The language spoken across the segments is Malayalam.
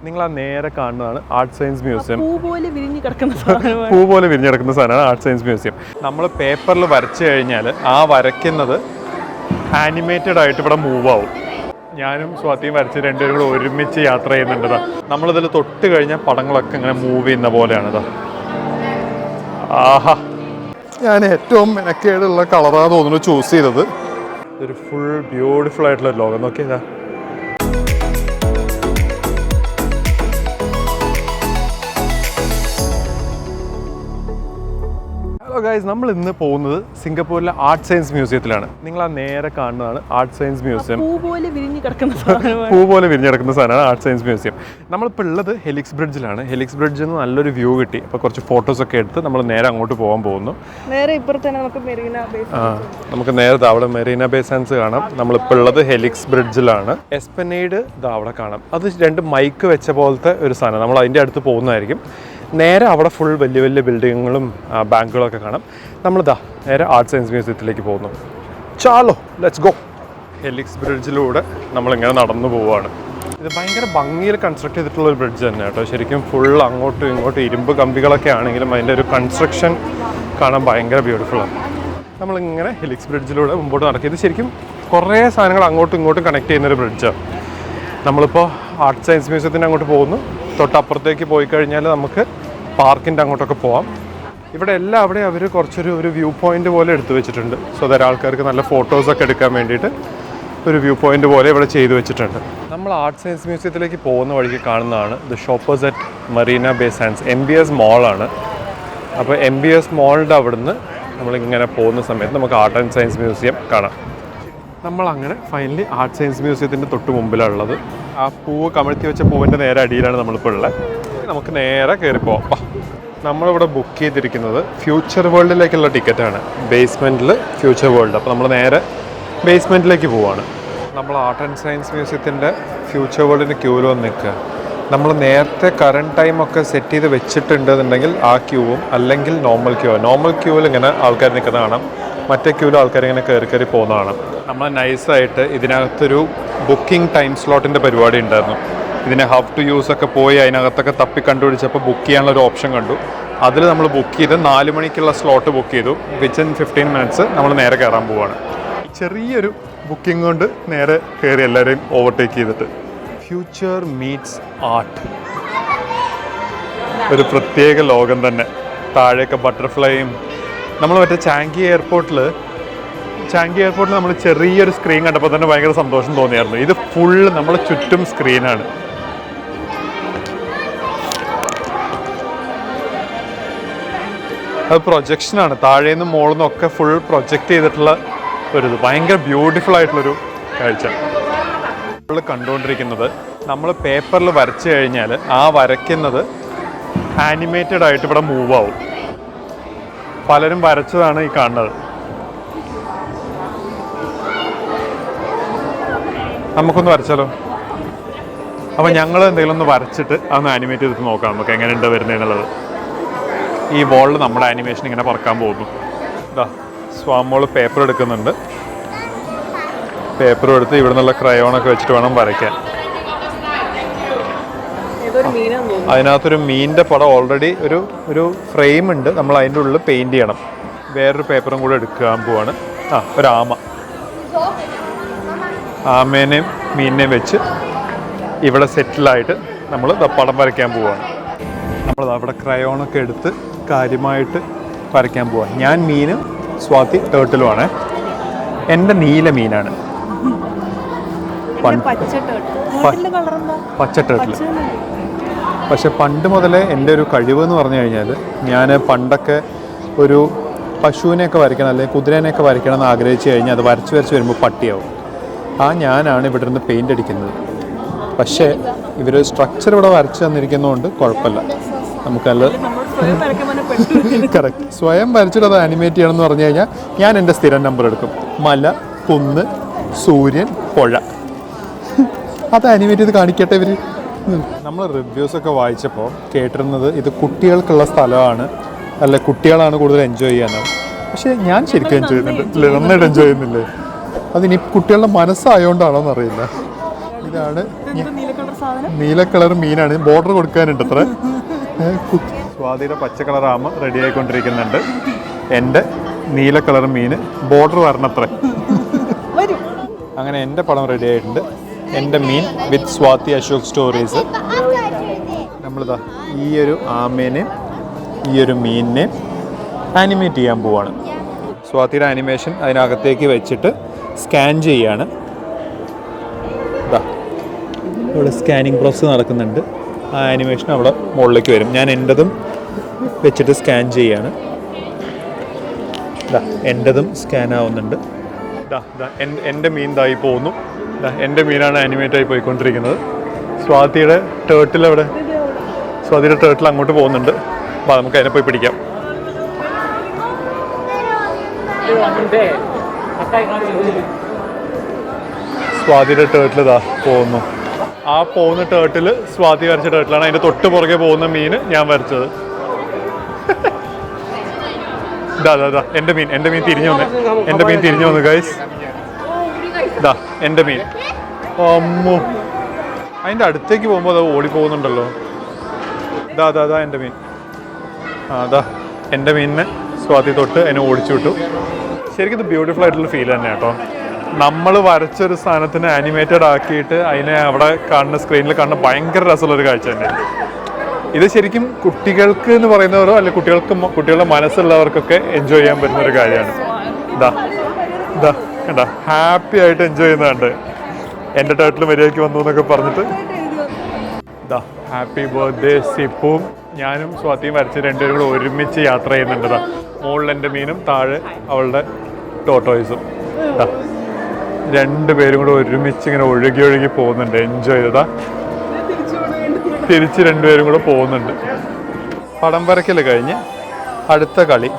നിങ്ങൾ ആ നേരെ കാണുന്നതാണ് ആർട്ട് സയൻസ് മ്യൂസിയം. പൂ പോലെ വിരിഞ്ഞ് കിടക്കുന്ന സാധനമാണ് ആർട്ട് സയൻസ് മ്യൂസിയം. നമ്മൾ പേപ്പറിൽ വരച്ചു കഴിഞ്ഞാൽ ആ വരയ്ക്കുന്നത് ആനിമേറ്റഡ് ആയിട്ട് ഇവിടെ മൂവ് ആവും. ഞാനും സ്വാതിയും വരച്ച് രണ്ടുപേരും കൂടെ ഒരുമിച്ച് യാത്ര ചെയ്യുന്നുണ്ട്. നമ്മളിതിൽ തൊട്ട് കഴിഞ്ഞാൽ പടങ്ങളൊക്കെ ഇങ്ങനെ മൂവ് ചെയ്യുന്ന പോലെയാണിത്. ആഹാ, ഞാൻ ഏറ്റവും മെനക്കേടുള്ള കളറാണ് തോന്നുന്നു ചൂസ് ചെയ്തത്. ഇതൊരു ഫുൾ ബ്യൂട്ടിഫുൾ ആയിട്ടുള്ള ലോകം നോക്കിയതാ. ഹലോ ഗൈസ്, നമ്മൾ ഇന്ന് പോകുന്നത് സിംഗപ്പൂരിലെ ആർട്ട് സയൻസ് മ്യൂസിയത്തിലാണ്. നിങ്ങൾ ആ നേരെ കാണുന്നതാണ് ആർട്ട് സയൻസ് മ്യൂസിയം. പൂ പോലെ വിരിഞ്ഞ് കിടക്കുന്ന സാധനമാണ് ആർട്ട് സയൻസ് മ്യൂസിയം. നമ്മളിപ്പോൾ ഉള്ളത് ഹെലിക്സ് ബ്രിഡ്ജിലാണ്. ഹെലിക്സ് ബ്രിഡ്ജിൽ നിന്ന് നല്ലൊരു വ്യൂ കിട്ടി. അപ്പോൾ കുറച്ച് ഫോട്ടോസൊക്കെ എടുത്ത് നമ്മൾ നേരെ അങ്ങോട്ട് പോകാൻ പോകുന്നു. നേരെ ഇപ്പുറത്ത് തന്നെ നമുക്ക് നേരെ അവിടെ മെറീന ബേ സാൻഡ്സ് കാണാം. നമ്മളിപ്പോൾ ഉള്ളത് ഹെലിക്സ് ബ്രിഡ്ജിലാണ്. എസ്പനേഡ് അവിടെ കാണാം. അത് രണ്ട് മൈക്ക് വെച്ച പോലത്തെ ഒരു സാധനം. നമ്മൾ അതിൻ്റെ അടുത്ത് പോകുന്നതായിരിക്കും. നേരെ അവിടെ ഫുൾ വലിയ വലിയ ബിൽഡിങ്ങുകളും ബാങ്കുകളൊക്കെ കാണാം. നമ്മളിതാ നേരെ ആർട്ട് സയൻസ് മ്യൂസിയത്തിലേക്ക് പോകുന്നു. ചാലോ, ലെറ്റ്സ് ഗോ. ഹെലിക്സ് ബ്രിഡ്ജിലൂടെ നമ്മളിങ്ങനെ നടന്നു പോവുകയാണ്. ഇത് ഭയങ്കര ഭംഗിയിൽ കൺസ്ട്രക്ട് ചെയ്തിട്ടുള്ള ഒരു ബ്രിഡ്ജ് തന്നെ കേട്ടോ. ശരിക്കും ഫുൾ അങ്ങോട്ടും ഇങ്ങോട്ടും ഇരുമ്പ് കമ്പികളൊക്കെ ആണെങ്കിലും അതിൻ്റെ ഒരു കൺസ്ട്രക്ഷൻ കാണാൻ ഭയങ്കര ബ്യൂട്ടിഫുള്ളാണ്. നമ്മളിങ്ങനെ ഹെലിക്സ് ബ്രിഡ്ജിലൂടെ മുമ്പോട്ട് നടക്കും. ഇത് ശരിക്കും കുറേ സാധനങ്ങൾ അങ്ങോട്ടും ഇങ്ങോട്ടും കണക്ട് ചെയ്യുന്നൊരു ബ്രിഡ്ജാണ്. നമ്മളിപ്പോൾ ആർട്ട് സയൻസ് മ്യൂസിയത്തിൻ്റെ അങ്ങോട്ട് പോകുന്നു. തൊട്ടപ്പുറത്തേക്ക് പോയി കഴിഞ്ഞാൽ നമുക്ക് പാർക്കിൻ്റെ അങ്ങോട്ടൊക്കെ പോവാം. ഇവിടെ എല്ലാം അവിടെ അവർ കുറച്ചൊരു വ്യൂ പോയിൻ്റ് പോലെ എടുത്തു വെച്ചിട്ടുണ്ട്. സോ ദാറ്റ് ആൾക്കാർക്ക് നല്ല ഫോട്ടോസൊക്കെ എടുക്കാൻ വേണ്ടിയിട്ട് ഒരു വ്യൂ പോയിൻ്റ് പോലെ ഇവിടെ ചെയ്തു വെച്ചിട്ടുണ്ട്. നമ്മൾ ആർട്ട് സയൻസ് മ്യൂസിയത്തിലേക്ക് പോകുന്ന വഴിക്ക് കാണുന്നതാണ് the shoppers at Marina bay Sands. MBS മോളാണ്. അപ്പോൾ MBS മോളിൻ്റെ അവിടുന്ന് നമ്മളിങ്ങനെ പോകുന്ന സമയത്ത് നമുക്ക് ആർട്ട് ആൻഡ് സയൻസ് മ്യൂസിയം കാണാം. നമ്മളങ്ങനെ ഫൈനലി ആർട്ട് സയൻസ് മ്യൂസിയത്തിൻ്റെ തൊട്ട് മുമ്പിലുള്ളത്. ആ പൂവ് കമഴ്ത്തി വെച്ച പൂവിൻ്റെ നേരെ അടിയിലാണ് നമ്മളിപ്പോൾ ഉള്ളത്. നമുക്ക് നേരെ കയറിപ്പോവാം. നമ്മളിവിടെ ബുക്ക് ചെയ്തിരിക്കുന്നത് ഫ്യൂച്ചർ വേൾഡിലേക്കുള്ള ടിക്കറ്റാണ്. ബേസ്മെൻറ്റിൽ ഫ്യൂച്ചർ വേൾഡ്. അപ്പോൾ നമ്മൾ നേരെ ബേസ്മെൻറ്റിലേക്ക് പോവാണ്. നമ്മൾ ആർട്ട് ആൻഡ് സയൻസ് മ്യൂസിയത്തിൻ്റെ ഫ്യൂച്ചർ വേൾഡിന് ക്യൂവിൽ വന്ന് നിൽക്കുക. നമ്മൾ നേരത്തെ കറണ്ട് ടൈമൊക്കെ സെറ്റ് ചെയ്ത് വെച്ചിട്ടുണ്ടെന്നുണ്ടെങ്കിൽ ആ ക്യൂവും, അല്ലെങ്കിൽ നോർമൽ ക്യൂവിൽ ഇങ്ങനെ ആൾക്കാർ നിൽക്കുന്ന കാണാം. മറ്റേ ക്യൂവിൽ ആൾക്കാരിങ്ങനെ കയറി പോകുന്ന കാണാം. നമ്മൾ നൈസായിട്ട് ഇതിനകത്തൊരു ബുക്കിംഗ് ടൈം സ്ലോട്ടിൻ്റെ പരിപാടി ഉണ്ടായിരുന്നു. ഇതിനെ ഹൗ ടു യൂസ് ഒക്കെ പോയി അതിനകത്തൊക്കെ തപ്പി കണ്ടുപിടിച്ചപ്പോൾ ബുക്ക് ചെയ്യാനുള്ള ഒരു ഓപ്ഷൻ കണ്ടു. അതിൽ നമ്മൾ ബുക്ക് ചെയ്ത് 4 മണിക്കുള്ള സ്ലോട്ട് ബുക്ക് ചെയ്തു. വിത്തിൻ 15 മിനിറ്റ്സ് നമ്മൾ നേരെ കയറാൻ പോവുകയാണ്. ചെറിയൊരു ബുക്കിംഗ് കൊണ്ട് നേരെ കയറി എല്ലാവരെയും ഓവർടേക്ക് ചെയ്തിട്ട്. ഫ്യൂച്ചർ മീറ്റ്സ് ആർട്ട്, ഒരു പ്രത്യേക ലോകം തന്നെ. താഴെയൊക്കെ ബട്ടർഫ്ലൈയും. നമ്മൾ മറ്റേ ചാങ്കി എയർപോർട്ടിൽ നമ്മൾ ചെറിയൊരു സ്ക്രീൻ കണ്ടപ്പോൾ തന്നെ ഭയങ്കര സന്തോഷം തോന്നിയായിരുന്നു. ഇത് ഫുള്ള് നമ്മളെ ചുറ്റും സ്ക്രീനാണ്. അത് പ്രൊജക്ഷനാണ്. താഴേന്നും മുകളിൽ നിന്നൊക്കെ ഫുൾ പ്രൊജക്റ്റ് ചെയ്തിട്ടുള്ള ഒരിത്. ഭയങ്കര ബ്യൂട്ടിഫുൾ ആയിട്ടുള്ളൊരു കാഴ്ച. നമ്മൾ കണ്ടുകൊണ്ടിരിക്കുന്നത് നമ്മൾ പേപ്പറിൽ വരച്ചു കഴിഞ്ഞാൽ ആ വരയ്ക്കുന്നത് ആനിമേറ്റഡ് ആയിട്ട് ഇവിടെ മൂവ് ആവും. പലരും വരച്ചതാണ് ഈ കാണുന്നത്. നമുക്കൊന്ന് വരച്ചാലോ? അപ്പോൾ ഞങ്ങൾ എന്തെങ്കിലും ഒന്ന് വരച്ചിട്ട് അതൊന്ന് ആനിമേറ്റ് ചെയ്തിട്ട് നോക്കാം നമുക്ക് എങ്ങനെയുണ്ട് വരുന്നതെന്നുള്ളത്. ഈ ബോളിൽ നമ്മുടെ ആനിമേഷൻ ഇങ്ങനെ പറക്കാൻ പോകുന്നു. ഇതാ സ്വാമോൾ പേപ്പർ എടുക്കുന്നുണ്ട്. പേപ്പർ എടുത്ത് ഇവിടെ നിന്നുള്ള ക്രയോണൊക്കെ വെച്ചിട്ട് വേണം വരയ്ക്കാൻ. അതിനകത്തൊരു മീനിൻ്റെ പടം ഓൾറെഡി ഒരു ഫ്രെയിം ഉണ്ട്. നമ്മൾ അതിൻ്റെ ഉള്ളിൽ പെയിൻറ് ചെയ്യണം. വേറൊരു പേപ്പറും കൂടെ എടുക്കാൻ പോവാണ്. ഒരു ആമേനെയും മീനിനെയും വെച്ച് ഇവിടെ സെറ്റിലായിട്ട് നമ്മൾ പടം വരയ്ക്കാൻ പോവുകയാണ്. നമ്മൾ അവിടെ ക്രയോണൊക്കെ എടുത്ത് കാര്യമായിട്ട് വരയ്ക്കാൻ പോവാം. ഞാൻ മീനും സ്വാതി ടേർട്ടിലുമാണ്. എൻ്റെ നീല മീനാണ്. പച്ച ടേർട്ടിൽ. പക്ഷെ പണ്ട് മുതലേ എൻ്റെ ഒരു കഴിവ് എന്ന് പറഞ്ഞു കഴിഞ്ഞാൽ, ഞാൻ പണ്ടൊക്കെ ഒരു പശുവിനെയൊക്കെ വരയ്ക്കണം അല്ലെങ്കിൽ കുതിരേനെയൊക്കെ വരയ്ക്കണം എന്ന് ആഗ്രഹിച്ചു കഴിഞ്ഞാൽ അത് വരച്ച് വരുമ്പോൾ പട്ടിയാവും. ഞാനാണ് ഇവിടെ നിന്ന് പെയിൻ്റ് അടിക്കുന്നത്. പക്ഷേ ഇവർ സ്ട്രക്ചർ ഇവിടെ വരച്ച് തന്നിരിക്കുന്നതുകൊണ്ട് കുഴപ്പമില്ല. നമുക്കത് കറക്റ്റ് സ്വയം വരച്ചിട്ട് അത് ആനിമേറ്റ് ചെയ്യണം എന്ന് പറഞ്ഞു കഴിഞ്ഞാൽ ഞാൻ എൻ്റെ സ്ഥിരം നമ്പർ എടുക്കും. മല, കുന്ന്, സൂര്യൻ, പുഴ. അത് ആനിമേറ്റ് ചെയ്ത് കാണിക്കട്ടെ ഇവർ. നമ്മൾ റിവ്യൂസൊക്കെ വായിച്ചപ്പോൾ കേട്ടിരുന്നത് ഇത് കുട്ടികൾക്കുള്ള സ്ഥലമാണ്, അല്ല കുട്ടികളാണ് കൂടുതൽ എൻജോയ് ചെയ്യാനാണ്. പക്ഷേ ഞാൻ ശരിക്കും എൻജോയ് ചെയ്യുന്നുണ്ട്. നന്നായിട്ട് എൻജോയ് ചെയ്യുന്നില്ലേ? അതിനി കുട്ടികളുടെ മനസ്സായോണ്ടാണോ എന്നറിയില്ല. ഇതാണ് നീല കളർ മീനാണ്. ബോർഡർ കൊടുക്കാനുണ്ട് അത്ര. സ്വാതിയുടെ പച്ച കളർ ആമ റെഡി ആയിക്കൊണ്ടിരിക്കുന്നുണ്ട്. എൻ്റെ നീല കളർ മീന് ബോർഡർ വരണത്ര. അങ്ങനെ എൻ്റെ പടം റെഡി ആയിട്ടുണ്ട്. എൻ്റെ മീൻ വിത്ത് സ്വാതി അശോക് സ്റ്റോറീസ്. നമ്മളിതാ ഈ ഒരു ആമേനെയും ഈ ഒരു മീനിനെയും ആനിമേറ്റ് ചെയ്യാൻ പോവാണ്. സ്വാതിയുടെ ആനിമേഷൻ അതിനകത്തേക്ക് വെച്ചിട്ട് സ്കാൻ ചെയ്യാണ്. ഇതാ ഇവിടെ സ്കാനിങ് പ്രോസസ്സ് നടക്കുന്നുണ്ട്. ആ ആനിമേഷൻ അവിടെ മുകളിലേക്ക് വരും. ഞാൻ എൻ്റെതും വെച്ചിട്ട് സ്കാൻ ചെയ്യാണ്. ഇതാ എൻ്റെതും സ്കാൻ ആവുന്നുണ്ട്. എൻ്റെ മീൻ ഇതായി പോകുന്നു. എൻ്റെ മീനാണ് ആനിമേറ്റായി പോയിക്കൊണ്ടിരിക്കുന്നത്. സ്വാതിയുടെ ടേർട്ടിൽ അവിടെ, സ്വാതിയുടെ ടേർട്ടിൽ അങ്ങോട്ട് പോകുന്നുണ്ട്. അപ്പോൾ നമുക്ക് അതിനെ പോയി പിടിക്കാം. സ്വാതിയുടെ ടേർട്ടിൽ ഇതാ പോകുന്നു. ആ പോകുന്ന ടേർട്ടിൽ സ്വാതി വരച്ച ടേർട്ടിലാണ്. അതിൻ്റെ തൊട്ട് പുറകെ പോകുന്ന മീൻ ഞാൻ വരച്ചത്. ഇതാ എൻ്റെ മീൻ തിരിഞ്ഞു വന്ന്. എൻ്റെ മീൻ തിരിഞ്ഞു വന്നു ഗൈസ്. ഇതാ എൻ്റെ മീൻ. അമ്മോ, അതിൻ്റെ അടുത്തേക്ക് പോകുമ്പോൾ അത് ഓടി പോകുന്നുണ്ടല്ലോ. ഇതാ എൻ്റെ മീൻ. അതാ എൻ്റെ മീനിനെ സ്വാതി തൊട്ട് അതിനെ ഓടിച്ചു വിട്ടു. ശരിക്കും ഇത് ബ്യൂട്ടിഫുൾ ആയിട്ടുള്ള ഫീൽ തന്നെ കേട്ടോ. നമ്മൾ വരച്ചൊരു സാധനത്തിന് ആനിമേറ്റഡ് ആക്കിയിട്ട് അതിനെ അവിടെ കാണുന്ന സ്ക്രീനിൽ കാണുന്ന ഭയങ്കര രസമുള്ളൊരു കാഴ്ച തന്നെ. ഇത് ശരിക്കും കുട്ടികൾക്ക് എന്ന് പറയുന്നവരോ അല്ലെങ്കിൽ കുട്ടികളുടെ മനസ്സുള്ളവർക്കൊക്കെ എൻജോയ് ചെയ്യാൻ പറ്റുന്ന ഒരു കാര്യമാണ്. ഇതാ കണ്ടാ ഹാപ്പി ആയിട്ട് എൻജോയ് ചെയ്യുന്നുണ്ട്. എൻ്റെ ടേർട്ടിൽ മര്യാദയ്ക്ക് വന്നു എന്നൊക്കെ പറഞ്ഞിട്ട്. ഇതാ ഹാപ്പി ബർത്ത്ഡേ സിപ്പും ഞാനും സ്വാതിയും വരച്ച് രണ്ടുപേരും കൂടെ ഒരുമിച്ച് യാത്ര ചെയ്യുന്നുണ്ട്. ഇതാ മുകളിൽ എൻ്റെ മീനും താഴെ അവളുടെ ടോട്ടോയ്സും. ഇതാ രണ്ടുപേരും കൂടെ ഒരുമിച്ച് ഇങ്ങനെ ഒഴുകി പോകുന്നുണ്ട്. എൻജോയ് ചെയ്തതാ. തിരിച്ച് രണ്ടുപേരും കൂടെ പോകുന്നുണ്ട്. പടം വരയ്ക്കൽ കഴിഞ്ഞ് അടുത്ത കളി.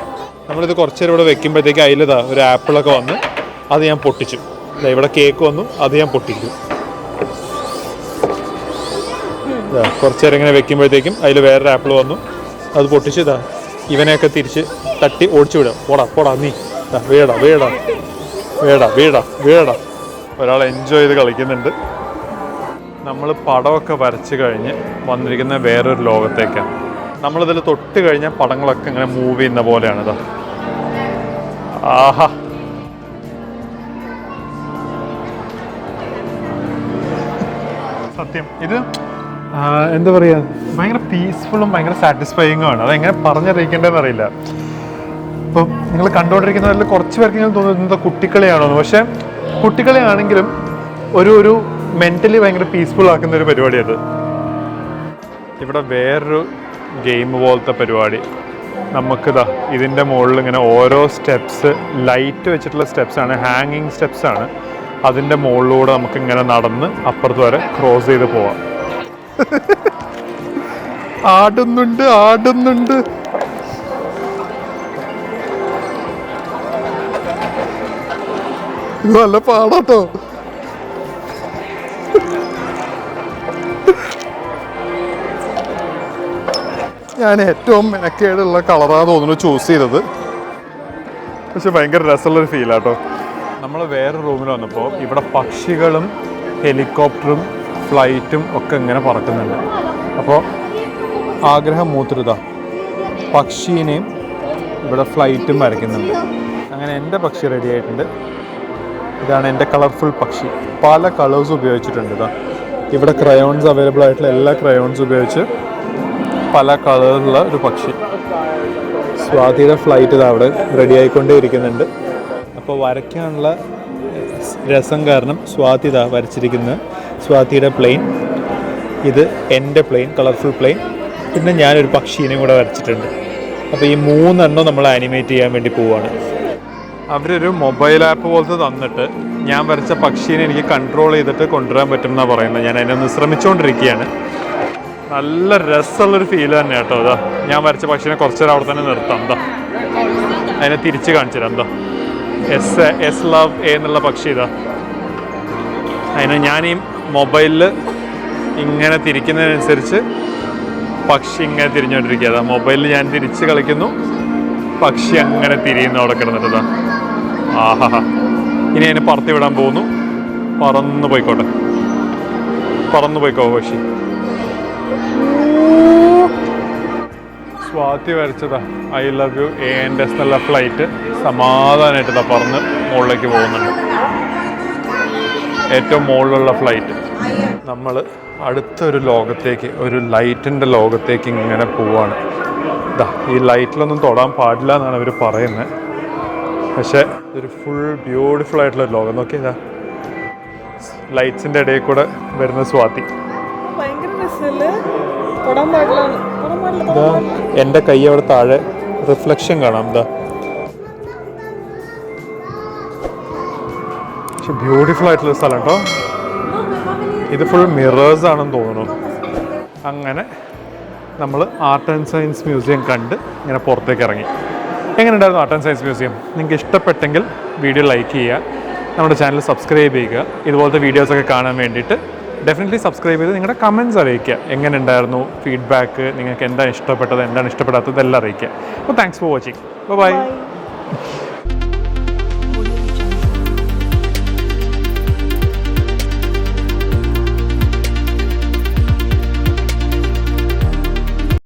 നമ്മളിത് കുറച്ച് നേരം ഇവിടെ വെക്കുമ്പോഴത്തേക്ക് അതിലിതാ ഒരു ആപ്പിളൊക്കെ വന്ന് അത് ഞാൻ പൊട്ടിച്ചു. ഇവിടെ കേക്ക് വന്നു, അത് ഞാൻ പൊട്ടിച്ചു. കുറച്ച് നേരം ഇങ്ങനെ വെക്കുമ്പോഴത്തേക്കും അതിൽ വേറൊരു ആപ്പിൾ വന്നു, അത് പൊട്ടിച്ച് ഇതാ ഇവനെയൊക്കെ തിരിച്ച് തട്ടി ഓടിച്ചു വിടാം. പോടാ നീ വീടാ. ഒരാൾ എൻജോയ് ചെയ്ത് കളിക്കുന്നുണ്ട്. നമ്മൾ പടമൊക്കെ വരച്ച് കഴിഞ്ഞ് വന്നിരിക്കുന്ന വേറൊരു ലോകത്തേക്കാണ്. നമ്മളിതിൽ തൊട്ട് കഴിഞ്ഞാൽ പടങ്ങളൊക്കെ ഇങ്ങനെ മൂവ് ചെയ്യുന്ന പോലെയാണ്. ഇതാ ആഹാ, സത്യം ഇത് എന്താ പറയുക, ഭയങ്കര പീസ്ഫുള്ളും ഭയങ്കര സാറ്റിസ്ഫൈയിങ്ങും ആണ്. അതെങ്ങനെ പറഞ്ഞറിയിക്കേണ്ടതെന്ന് അറിയില്ല. ഇപ്പം നിങ്ങൾ കണ്ടുകൊണ്ടിരിക്കുന്നതിൽ കുറച്ച് പേർക്ക് ഇങ്ങനെ തോന്നുന്നത് കുട്ടിക്കളിയാണോ എന്ന്. പക്ഷേ കുട്ടിക്കളിയാണെങ്കിലും ഒരു മെൻ്റലി ഭയങ്കര പീസ്ഫുൾ ആക്കുന്ന ഒരു പരിപാടിയത്. ഇവിടെ വേറൊരു ഗെയിം പോലത്തെ പരിപാടി. നമുക്കിതാ ഇതിൻ്റെ മുകളിൽ ഇങ്ങനെ ഓരോ സ്റ്റെപ്സ്, ലൈറ്റ് വെച്ചിട്ടുള്ള സ്റ്റെപ്സാണ്, ഹാങ്ങിങ് സ്റ്റെപ്സാണ്. അതിൻ്റെ മുകളിലൂടെ നമുക്കിങ്ങനെ നടന്ന് അപ്പുറത്ത് വരെ ക്രോസ് ചെയ്ത് പോവാം. ആടുന്നുണ്ട്. ഇത് നല്ല പാടാട്ടോ. ഞാൻ ഏറ്റവും മെനക്കേടുള്ള കളറാണ് തോന്നുന്നു ചൂസ് ചെയ്തത്. പക്ഷെ ഭയങ്കര രസമുള്ളൊരു ഫീലാട്ടോ. നമ്മൾ വേറെ റൂമിൽ വന്നപ്പോൾ ഇവിടെ പക്ഷികളും ഹെലികോപ്റ്ററും ഫ്ലൈറ്റും ഒക്കെ ഇങ്ങനെ പറക്കുന്നുണ്ട്. അപ്പോൾ ആഗ്രഹം മൂത്തിരുതാ പക്ഷീനെയും ഇവിടെ ഫ്ലൈറ്റും വരയ്ക്കുന്നുണ്ട്. അങ്ങനെ എൻ്റെ പക്ഷി റെഡി ആയിട്ടുണ്ട്. ഇതാണ് എൻ്റെ കളർഫുൾ പക്ഷി. പല കളേഴ്സ് ഉപയോഗിച്ചിട്ടുണ്ട്. ഇതാ ഇവിടെ ക്രയോൺസ് അവൈലബിൾ ആയിട്ടുള്ള എല്ലാ ക്രയോൺസ് ഉപയോഗിച്ച് പല കളറിലുള്ള ഒരു പക്ഷി. സ്വാതിയുടെ ഫ്ലൈറ്റ് ഇതാ അവിടെ റെഡി ആയിക്കൊണ്ടേ ഇരിക്കുന്നുണ്ട്. അപ്പോൾ വരയ്ക്കാനുള്ള രസം കാരണം സ്വാതി ഇതാ വരച്ചിരിക്കുന്നത് സ്വാതിയുടെ പ്ലെയിൻ, ഇത് എൻ്റെ പ്ലെയിൻ, കളർഫുൾ പ്ലെയിൻ, പിന്നെ ഞാനൊരു പക്ഷീനെയും കൂടെ വരച്ചിട്ടുണ്ട്. അപ്പോൾ ഈ 3 നമ്മൾ ആനിമേറ്റ് ചെയ്യാൻ വേണ്ടി പോവുകയാണ്. അവരൊരു മൊബൈൽ ആപ്പ് പോലത്തെ തന്നിട്ട് ഞാൻ വരച്ച പക്ഷീനെ എനിക്ക് കൺട്രോൾ ചെയ്തിട്ട് കൊണ്ടുവരാൻ പറ്റും എന്നാണ് പറയുന്നത്. ഞാൻ അതിനൊന്ന് ശ്രമിച്ചുകൊണ്ടിരിക്കുകയാണ്. നല്ല രസമുള്ളൊരു ഫീൽ തന്നെ കേട്ടോ. അതാ ഞാൻ വരച്ച പക്ഷീനെ കുറച്ച് നേരം അവിടെ തന്നെ നിർത്താം. എന്താ അതിനെ തിരിച്ച് കാണിച്ചു തരാം. എന്താ എസ് ലവ് എ എന്നുള്ള പക്ഷി. ഇതാ അതിനെ ഞാൻ ഈ മൊബൈലിൽ ഇങ്ങനെ തിരിക്കുന്നതിനനുസരിച്ച് പക്ഷി ഇങ്ങനെ തിരിഞ്ഞുകൊണ്ടിരിക്കുക. അതാ മൊബൈലിൽ ഞാൻ തിരിച്ച് കളിക്കുന്നു, പക്ഷി അങ്ങനെ തിരിയുന്നു അവിടെ കിടന്നിട്ട്. ആഹാ, ഇനി അതിനെ പറത്തി വിടാൻ പോകുന്നു. പറന്ന് പോയിക്കോട്ടെ. പറന്നു പോയിക്കോ കോശി. സ്വാതി വരച്ചതാ ഐ ലവ് യു ANS എന്നുള്ള ഫ്ലൈറ്റ് സമാധാനമായിട്ട് ഇതാ പറന്ന് മുകളിലേക്ക് പോകുന്നുണ്ട്. ഏറ്റവും മുകളിലുള്ള ഫ്ലൈറ്റ്. നമ്മൾ അടുത്തൊരു ലോകത്തേക്ക്, ഒരു ലൈറ്റിൻ്റെ ലോകത്തേക്ക് ഇങ്ങനെ പോവാണ്. ഇതാ ഈ ലൈറ്റിലൊന്നും തൊടാൻ പാടില്ല എന്നാണ് അവർ പറയുന്നത്. പക്ഷേ ഇതൊരു ഫുൾ ബ്യൂട്ടിഫുൾ ആയിട്ടുള്ള ലോകം. നോക്കിയതാ ലൈറ്റ്സിൻ്റെ ഇടയിൽ കൂടെ വരുന്ന സ്വാതി. ഭയങ്കര രസമല്ലേ? തൊടാൻ പാടില്ല. ഇതാ എൻ്റെ കൈ അവിടെ താഴെ റിഫ്ലക്ഷൻ കാണാം. ഇതാ പക്ഷെ ബ്യൂട്ടിഫുൾ ആയിട്ടുള്ള സ്ഥലം കേട്ടോ. ഇത് ഫുൾ മിറേഴ്സ് ആണെന്ന് തോന്നുന്നു. അങ്ങനെ നമ്മൾ ആർട്ട് ആൻഡ് സയൻസ് മ്യൂസിയം കണ്ട് ഇങ്ങനെ പുറത്തേക്ക് ഇറങ്ങി. എങ്ങനെയുണ്ടായിരുന്നു ആർട്ട് ആൻഡ് സയൻസ് മ്യൂസിയം? നിങ്ങൾക്ക് ഇഷ്ടപ്പെട്ടെങ്കിൽ വീഡിയോ ലൈക്ക് ചെയ്യുക, നമ്മുടെ ചാനൽ സബ്സ്ക്രൈബ് ചെയ്യുക. ഇതുപോലത്തെ വീഡിയോസൊക്കെ കാണാൻ വേണ്ടിയിട്ട് ഡെഫിനറ്റ്ലി സബ്സ്ക്രൈബ് ചെയ്ത് നിങ്ങളുടെ കമൻറ്റ്സ് അറിയിക്കുക. എങ്ങനെ ഉണ്ടായിരുന്നു ഫീഡ്ബാക്ക്, നിങ്ങൾക്ക് എന്താണ് ഇഷ്ടപ്പെട്ടത്, എന്താണ് ഇഷ്ടപ്പെടാത്തത് എല്ലാം അറിയിക്കുക. അപ്പോൾ താങ്ക്സ് ഫോർ വാച്ചിങ്. ബൈ.